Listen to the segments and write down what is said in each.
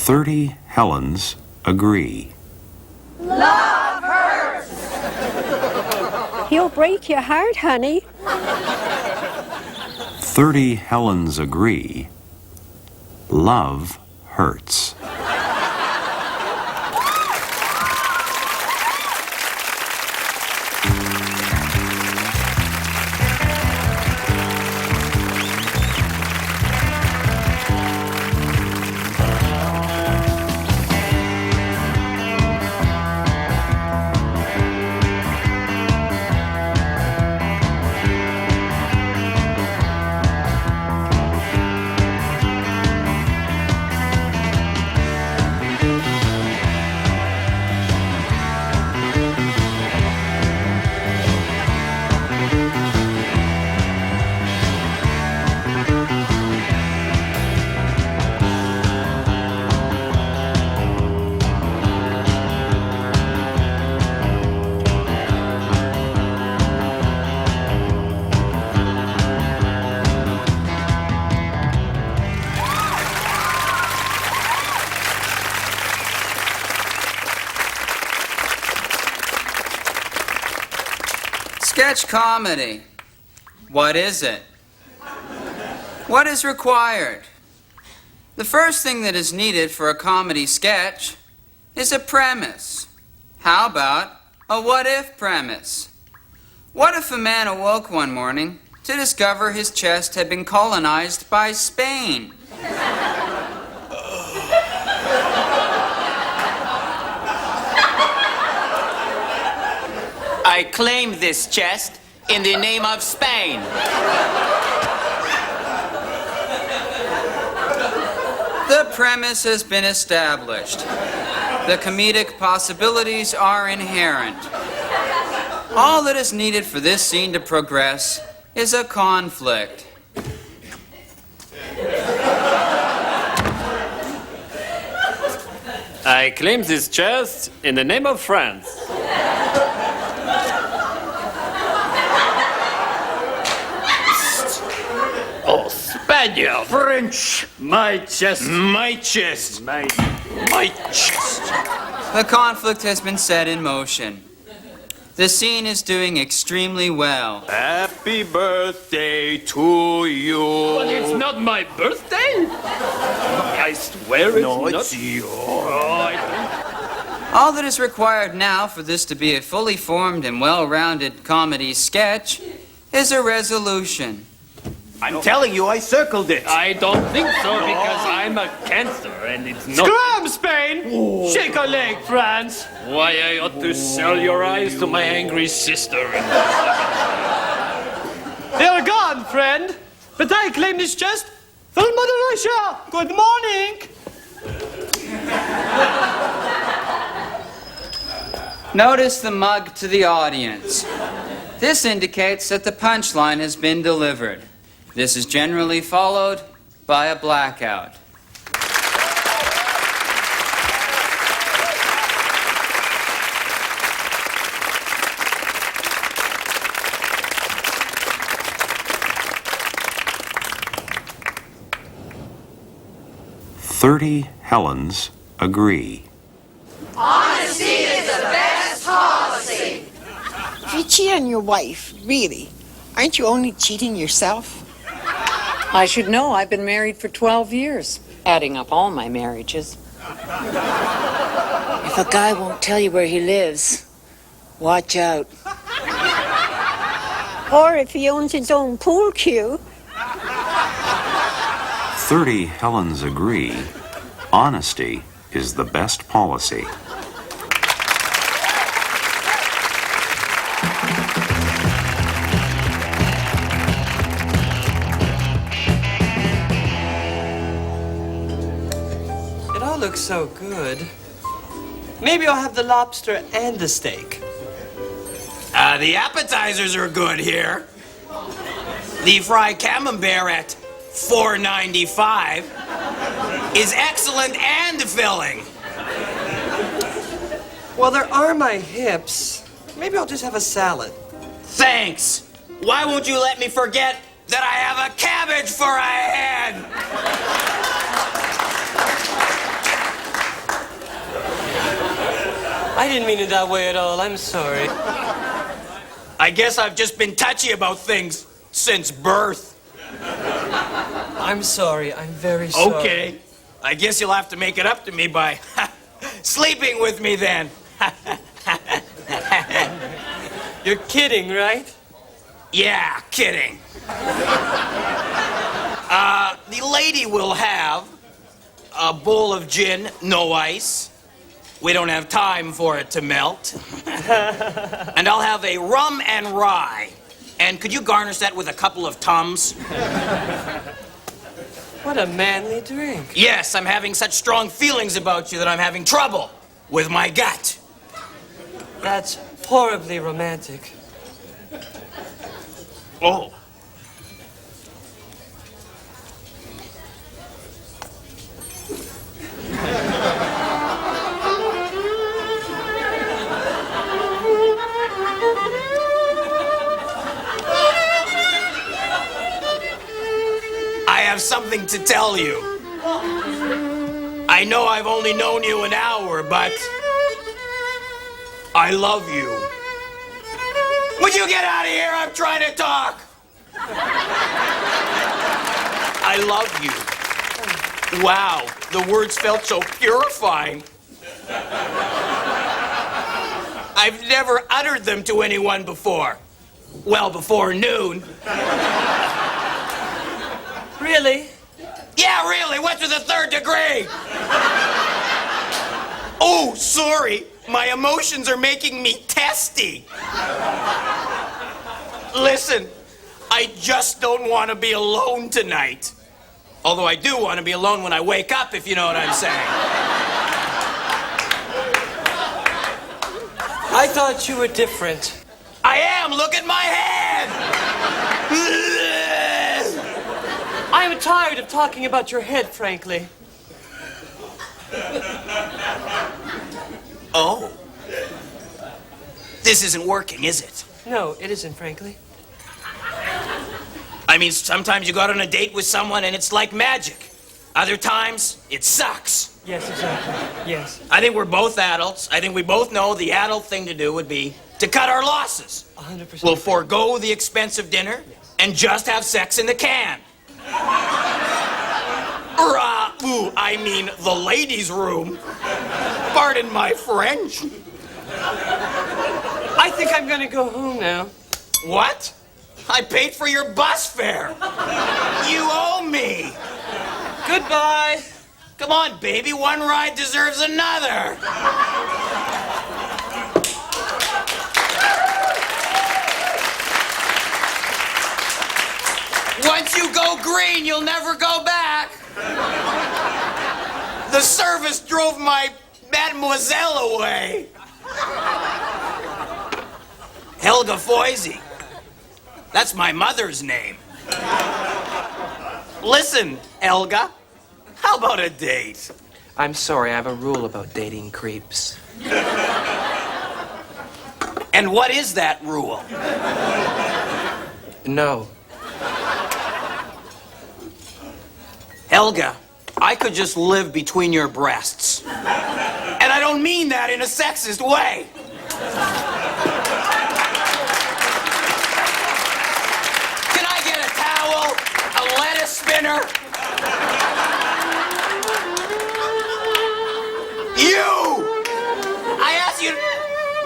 30 Helens agree. Love hurts. He'll break your heart, honey. 30 Helens agree. Love hurts. Sketch comedy. What is it? What is required? The first thing that is needed for a comedy sketch is a premise. How about a what-if premise? What if a man awoke one morning to discover his chest had been colonized by Spain? I claim this chest in the name of Spain. The premise has been established. The comedic possibilities are inherent. All that is needed for this scene to progress is a conflict. I claim this chest in the name of France. Oh, Spaniard! French! My chest! My chest! My chest! The conflict has been set in motion. The scene is doing extremely well. Happy birthday to you! But it's not my birthday! I swear it's not. No, it's yours. All that is required now for this to be a fully formed and well-rounded comedy sketch is a resolution. I'm telling you, I circled it. I don't think so because I'm a cancer and it's not. Scram, Spain! Oh. Shake a leg, France! Why, I ought to sell your eyes to my angry sister. They're gone, friend. But I claim this chest. Full Mother Russia. Good morning. Notice the mug to the audience. This indicates that the punchline has been delivered. This is generally followed by a blackout. "30 Helens agree." Honesty is the best policy. If you cheat on your wife, really, aren't you only cheating yourself? I should know. I've been married for 12 years, adding up all my marriages. If a guy won't tell you where he lives, watch out. Or if he owns his own pool cue. 30 Helens agree. Honesty is the best policy. It all looks so good. Maybe I'll have the lobster and the steak. The appetizers are good here. The fried camembert at $4.95 is excellent and filling. Well, there are my hips. Maybe I'll just have a salad. Thanks. Why won't you let me forget that I have a cabbage for a head? I didn't mean it that way at all. I'm sorry. I guess I've just been touchy about things since birth. I'm sorry. I'm very sorry. Okay. I guess you'll have to make it up to me by sleeping with me then. You're kidding, right? Yeah, kidding. The lady will have a bowl of gin, no ice. We don't have time for it to melt. And I'll have a rum and rye. And could you garnish that with a couple of Tums? What a manly drink. Yes, I'm having such strong feelings about you that I'm having trouble with my gut. That's horribly romantic. Oh. I have something to tell you. I know I've only known you an hour, but I love you. Would you get out of here? I'm trying to talk. I love you. Wow, the words felt so purifying. I've never uttered them to anyone before. Well, before noon. Really? Yeah, really. What's with the third degree? Oh, sorry. My emotions are making me testy. Listen, I just don't want to be alone tonight. Although I do want to be alone when I wake up, if you know what I'm saying. I thought you were different. I am. Look at my head. I'm tired of talking about your head, frankly. Oh. This isn't working, is it? No, it isn't, frankly. I mean, sometimes you go out on a date with someone and it's like magic. Other times, it sucks. Yes, exactly. Yes. I think we're both adults. I think we both know the adult thing to do would be to cut our losses. 100%. We'll forego the expensive dinner and just have sex in the can. I mean, the ladies' room. Pardon my French. I think I'm gonna go home now. What? I paid for your bus fare. You owe me. Goodbye. Come on, baby. One ride deserves another. Once you go green, you'll never go back. The service drove my mademoiselle away. Helga Foisey. That's my mother's name. Listen, Helga, how about a date? I'm sorry, I have a rule about dating creeps. And what is that rule? No. Helga, I could just live between your breasts. And I don't mean that in a sexist way. Can I get a towel? A lettuce spinner? You! I asked you.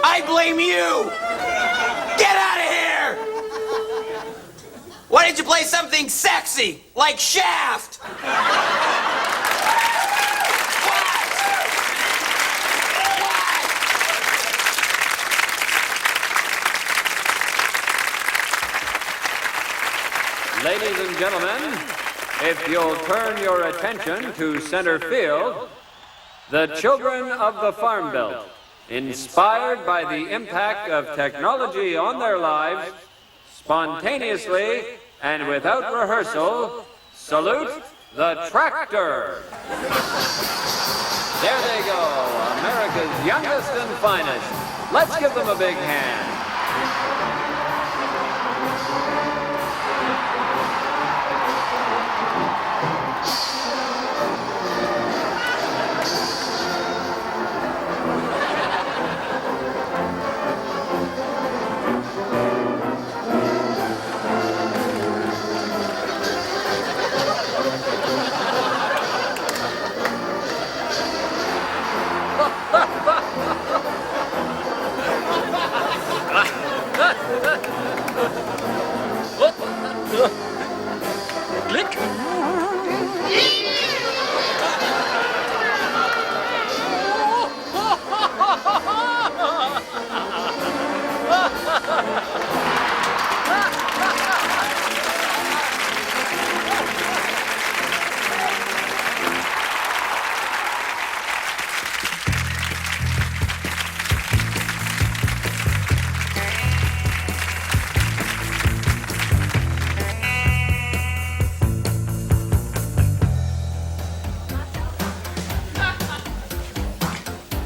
I blame you. Get out of here! Why didn't you play something sexy, like Shaft? Ladies and gentlemen, if you'll turn your attention to center field, the children of the Farm Belt, inspired by the impact of technology on their lives, spontaneously and without rehearsal, salute the tractor. There they go, America's youngest and finest. Let's give them a big hand.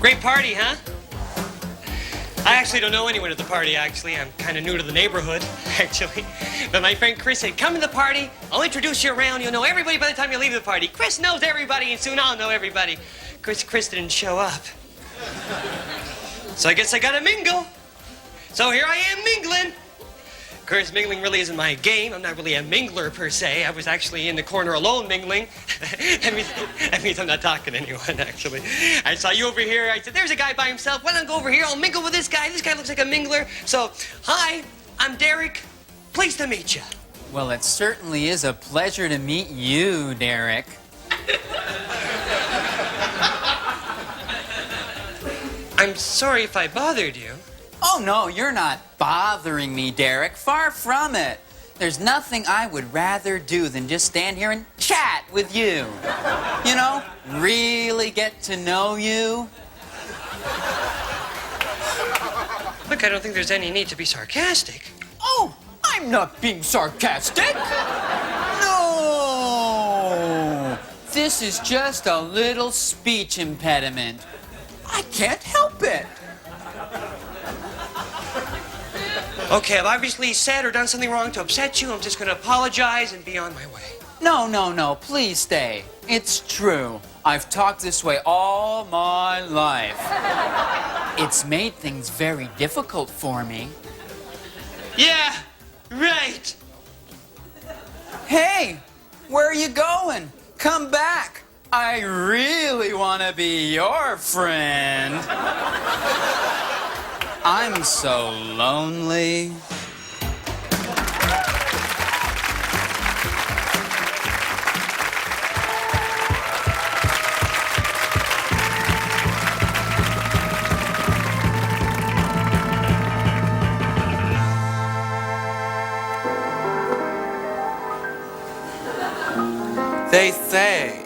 Great party, huh? I actually don't know anyone at the party, actually. I'm kind of new to the neighborhood, actually. But my friend Chris said, come to the party, I'll introduce you around, you'll know everybody by the time you leave the party. Chris knows everybody, and soon I'll know everybody. Chris didn't show up. So I guess I gotta mingle. So here I am mingling. Of course, mingling really isn't my game. I'm not really a mingler, per se. I was actually in the corner alone mingling. that means I'm not talking to anyone, actually. I saw you over here. I said, there's a guy by himself. Why don't I go over here? I'll mingle with this guy. This guy looks like a mingler. So, hi, I'm Derek. Pleased to meet you. Well, it certainly is a pleasure to meet you, Derek. I'm sorry if I bothered you. Oh, no, you're not bothering me, Derek. Far from it. There's nothing I would rather do than just stand here and chat with you. You know, really get to know you. Look, I don't think there's any need to be sarcastic. Oh, I'm not being sarcastic. No. This is just a little speech impediment. I can't help it. Okay, I've obviously said or done something wrong to upset you. I'm just going to apologize and be on my way. No, please stay. It's true. I've talked this way all my life. It's made things very difficult for me. Yeah, right. Hey, where are you going? Come back. I really want to be your friend. I'm so lonely. They say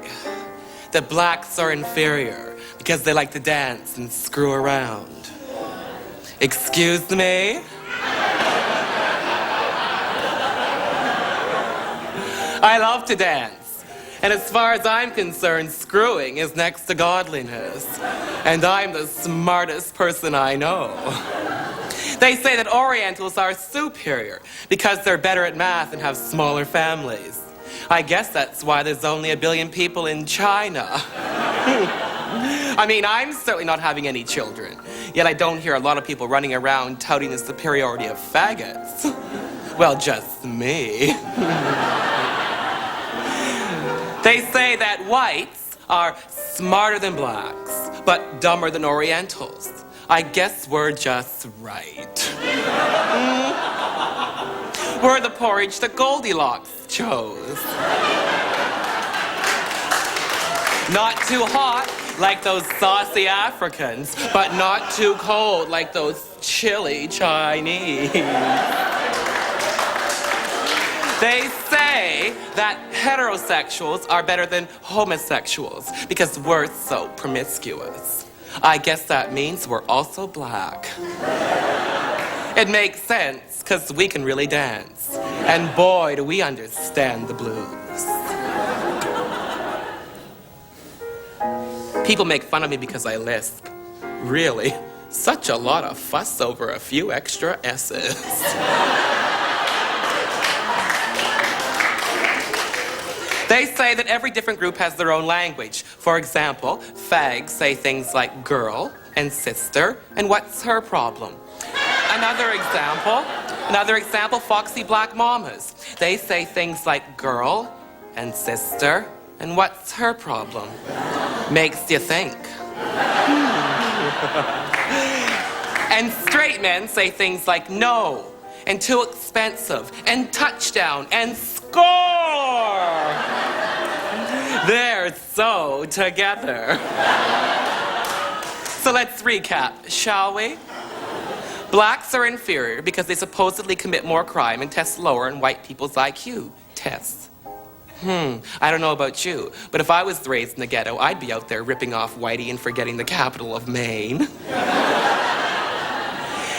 that blacks are inferior because they like to dance and screw around. Excuse me? I love to dance. And as far as I'm concerned, screwing is next to godliness. And I'm the smartest person I know. They say that Orientals are superior because they're better at math and have smaller families. I guess that's why there's only 1 billion people in China. I mean, I'm certainly not having any children, yet I don't hear a lot of people running around touting the superiority of faggots. Well, just me. They say that whites are smarter than blacks, but dumber than Orientals. I guess we're just right. We're the porridge that Goldilocks chose. Not too hot like those saucy Africans, but not too cold like those chilly Chinese. They say that heterosexuals are better than homosexuals because we're so promiscuous. I guess that means we're also black. It makes sense because we can really dance. And boy, do we understand the blues. People make fun of me because I lisp. Really? Such a lot of fuss over a few extra S's. They say that every different group has their own language. For example, fags say things like girl and sister, and what's her problem? Another example, foxy black mamas. They say things like girl and sister, and what's her problem? Makes you think. And straight men say things like no, and too expensive, and touchdown, and score! They're so together. So let's recap, shall we? Blacks are inferior because they supposedly commit more crime and test lower in white people's IQ tests. I don't know about you, but if I was raised in the ghetto, I'd be out there ripping off Whitey and forgetting the capital of Maine.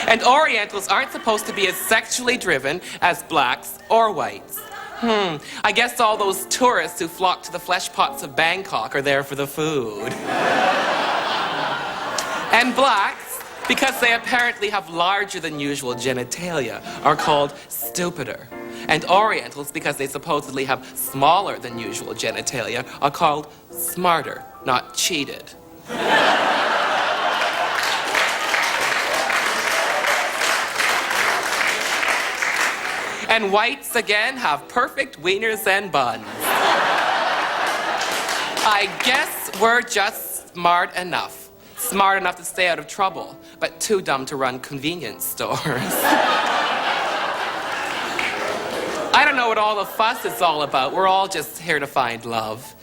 And Orientals aren't supposed to be as sexually driven as blacks or whites. I guess all those tourists who flock to the flesh pots of Bangkok are there for the food. And blacks, because they apparently have larger than usual genitalia, are called stupider. And Orientals, because they supposedly have smaller than usual genitalia, are called smarter, not cheated. And whites, again, have perfect wieners and buns. I guess we're just smart enough. Smart enough to stay out of trouble, but too dumb to run convenience stores. I don't know what all the fuss is all about. We're all just here to find love.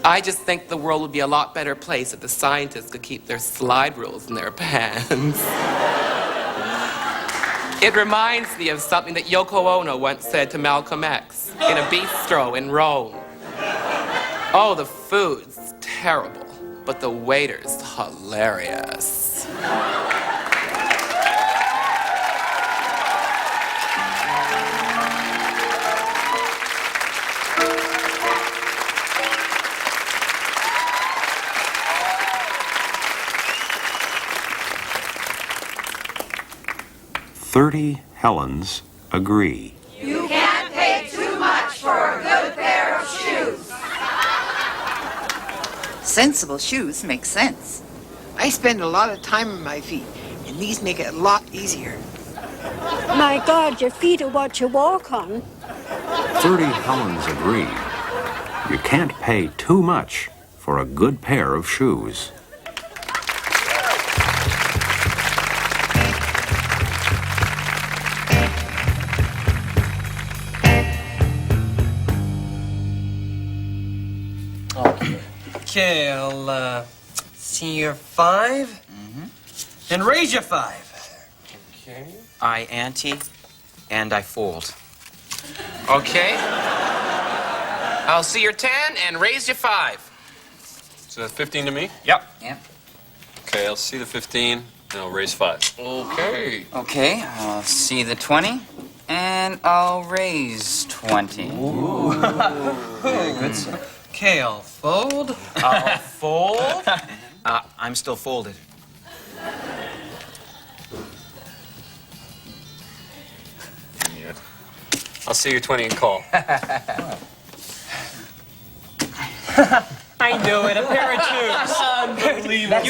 I just think the world would be a lot better place if the scientists could keep their slide rules in their pants. It reminds me of something that Yoko Ono once said to Malcolm X in a bistro in Rome. Oh, the food's terrible, but the waiter's hilarious. "30 Helens agree." You can't pay too much for a good pair of shoes. Sensible shoes make sense. I spend a lot of time on my feet, and these make it a lot easier. My God, your feet are what you walk on. 30 Helens agree. You can't pay too much for a good pair of shoes. Okay, I'll see your 5. Mm-hmm. And raise your 5. Okay. I ante and I fold. Okay. I'll see your 10 and raise your 5. So that's 15 to me? Yep. Yep. Okay, I'll see the 15 and I'll raise 5. Okay. Okay, I'll see the 20, and I'll raise 20. Ooh. Very good, sir. Okay, I'll fold. I'll fold. I'm still folded. I'll see your 20 and call. I knew it, a pair of shoes. Unbelievable.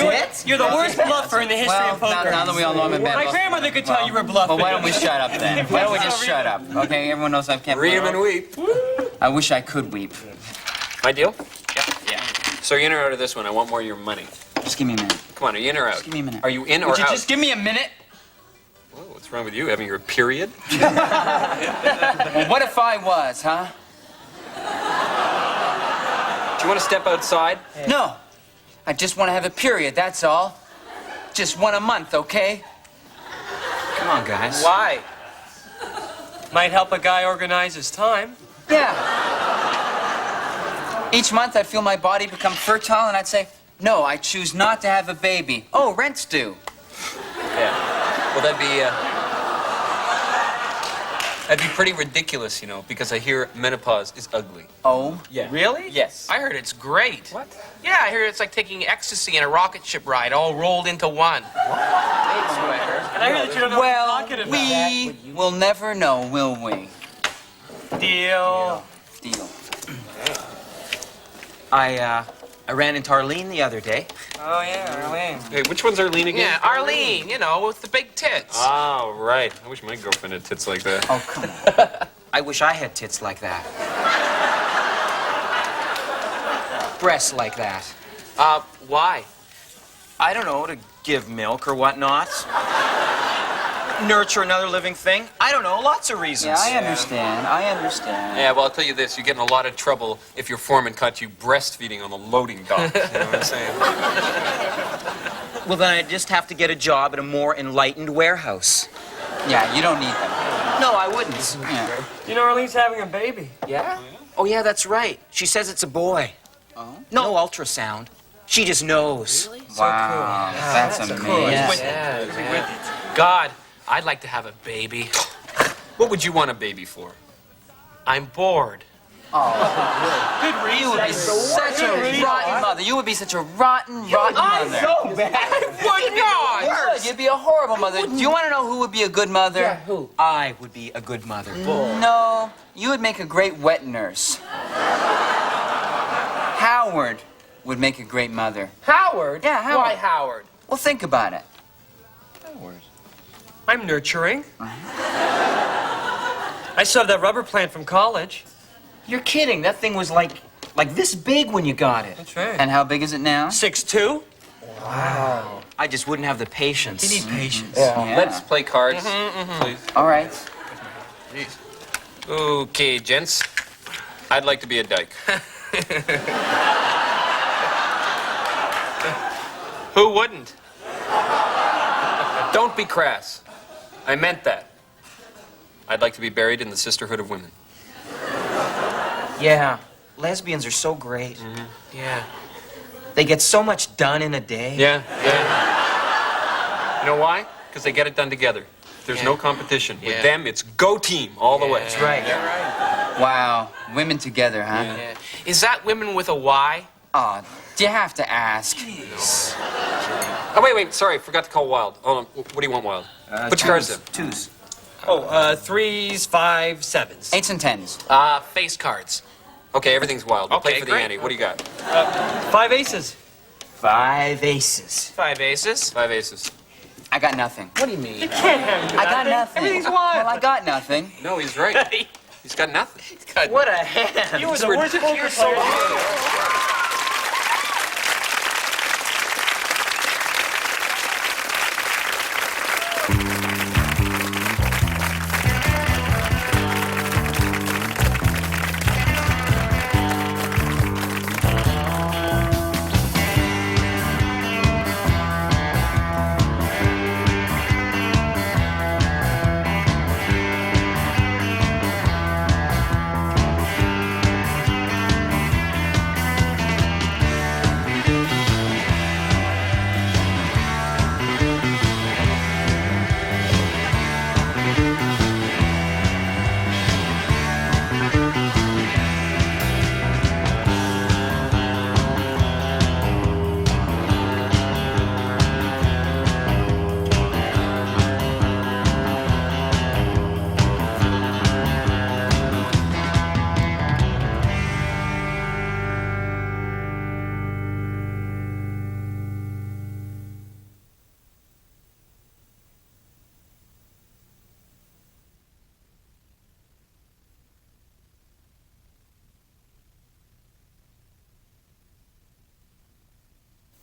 You're the worst bluffer in the history of poker. Now that we all know I'm a bad My bluffer. grandmother could tell you were bluffing. Well, why don't we shut up then? Why don't we just shut up? Okay, everyone knows I can't. Read 'em and weep. I wish I could weep. My deal? Yeah. So you're in or out of this one? I want more of your money. Just give me a minute. Come on, are you in or out? Just give me a minute. Are you in or Would you out? just give me a minute? Whoa, what's wrong with you? Having your period? Well, what if I was, huh? Do you want to step outside? No. I just want to have a period, that's all. Just one a month, okay? Come on, guys. Why? Might help a guy organize his time. Yeah. Each month I'd feel my body become fertile and I'd say, no, I choose not to have a baby. Oh, rent's due. Yeah. Well, that'd be pretty ridiculous, you know, because I hear menopause is ugly. Oh? Yeah. Really? Yes. I heard it's great. What? Yeah, I hear it's like taking ecstasy in a rocket ship ride, all rolled into one. And I hear that you don't know what you're talking about. We will never know, will we? Deal. Deal. I ran into Arlene the other day. Oh, yeah, Arlene. Hey, which one's Arlene again? Yeah, Arlene, you know, with the big tits. Oh, right. I wish my girlfriend had tits like that. Oh, come on. I wish I had tits like that. Breasts like that. Why? I don't know, to give milk or whatnot. Nurture another living thing. I don't know, lots of reasons. Yeah, I understand. Yeah, well, I'll tell you this. You get in a lot of trouble if your foreman caught you breastfeeding on the loading dock. You know what I'm saying? Well, then I just have to get a job at a more enlightened warehouse. Yeah, you don't need them. No, I wouldn't. Yeah. You know Arlene's having a baby. Yeah? Oh, yeah, that's right. She says it's a boy. Oh? No ultrasound. She just knows. Really? Wow, that's amazing. Cool. Yeah. God, I'd like to have a baby. What would you want a baby for? I'm bored. Good reason. You would be such a rotten mother. You would be such a rotten mother. I'm so bad. Would not. You would. You'd be a horrible mother. Do you want to know who would be a good mother? Yeah, who? I would be a good mother. No, you would make a great wet nurse. Howard would make a great mother. Howard? Yeah, Howard. Why Howard? Well, think about it. Howard. I'm nurturing. I still have that rubber plant from college. You're kidding. That thing was like this big when you got it. That's right. And how big is it now? 6'2". Wow. I just wouldn't have the patience. You need patience. Yeah. Let's play cards, please. All right. Okay, gents. I'd like to be a dyke. Who wouldn't? Don't be crass. I meant that. I'd like to be buried in the Sisterhood of Women. Yeah. Lesbians are so great. Yeah. They get so much done in a day. Yeah. You know why? Because they get it done together. There's no competition. With them, it's go team all the way. That's right. Wow. Women together, huh? Yeah. Is that women with a Y? Oh, do you have to ask? Oh, wait. Sorry, forgot to call Wild. Hold on. What do you want, Wild? Put your cards in. Twos. Oh, 3s, 5s, 7s. 8s and 10s. Face cards. Okay, everything's Wild. We'll Okay, play for the great. ante. What do you got? 5 aces. 5 aces. 5 aces. 5 aces. I got nothing. What do you mean? I got nothing. Everything's wild. Well, I got nothing. No, he's right. He's got nothing. What a hand. You were the worst poker player.